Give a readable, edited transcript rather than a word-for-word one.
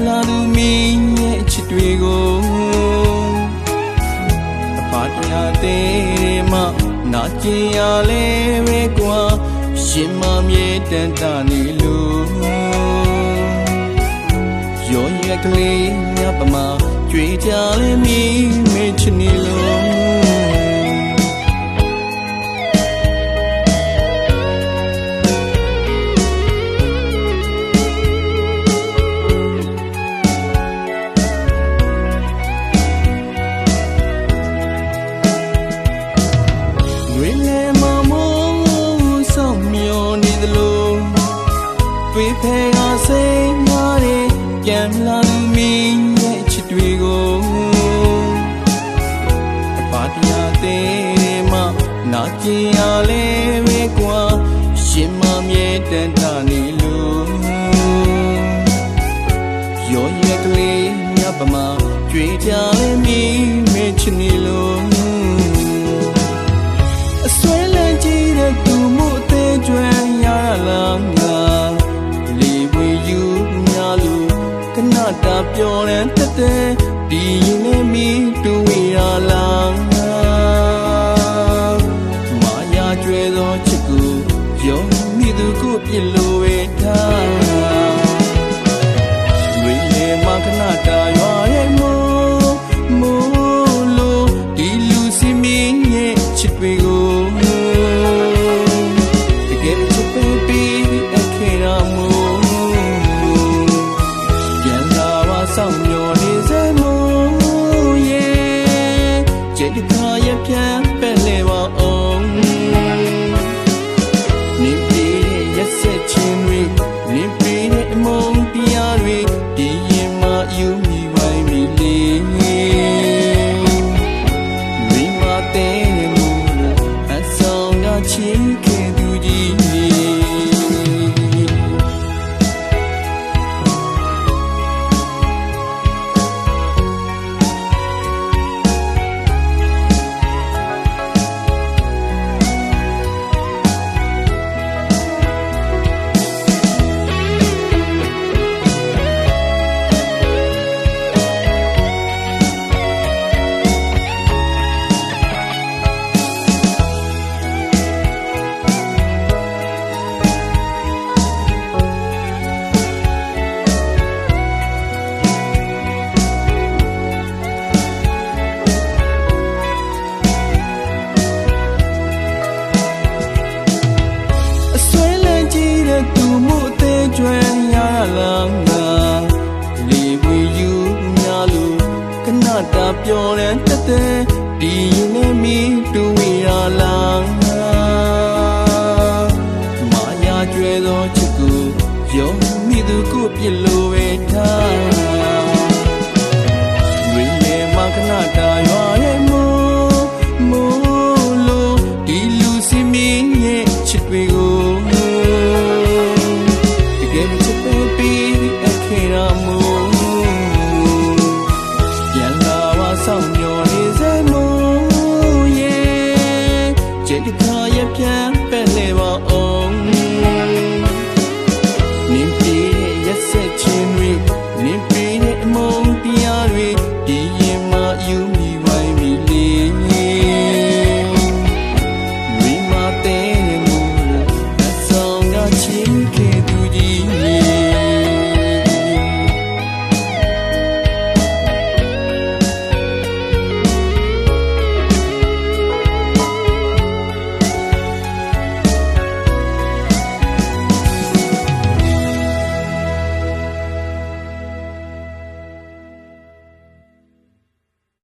လာသူမင်းရဲ့ချစ်တွေကိုအပါတရားသေးမှနာကျင်ရလဲပဲကွာရှင်မမြေတန်တာနေလို့ရောရကလေးညပမာကြွေကြလဲမင်းမေချစ်နေလို့တွေ့ဖဲကစိတ်မာတဲ့ပြန်လာသူမင်းရဲ့ချစ်တွေကိုအပါတရားသေးမှနာကျင်ရလဲပဲကွာရှင်မမြေတန်တာနေလို့ရောရကလေးညပမာကြွေကြလဲမင်းမေချစ်နေလို့အဆွဲလန်းကြည့်တဲ့သူမှုအသေးကျွမ်းရလားငါတာပြောတဲ့တဲ့ဒီရင်နဲ့မီတူဝေရလားမာယာကျွဲသောချစ်ကိုရောမိသူကိုပြစ်လို့ဝေထားဝေလေမခဏတာရွာရဲ့မိုးလို့ဒီလူစီမင်းရဲ့ချစ်တွေကိုတကယ်ချစ်ပေးအခါရမို့ဆောင်မျောနေစေမို့ရဲ့ကျေတခါရပြန်ပဲ့လေပါအောင်နေပြည်ရဲ့ဆက်ချင်းတွေနေပြည်ရဲ့အမုန်းတရားတွေဒီရင်မှယူမိဝိုင်းမိလေမိမတဲ့မှုအဆောင်ကချင်းခဲ့သူကြီးကျွမ်းရလားငါလေဝေယူများလို့ခဏတာပြောတဲ့တဲ့ဒီရင်နဲ့မီတူဝေရလားမာယာကျွဲသောချစ်ကိုရောမိသူကိုပြစ်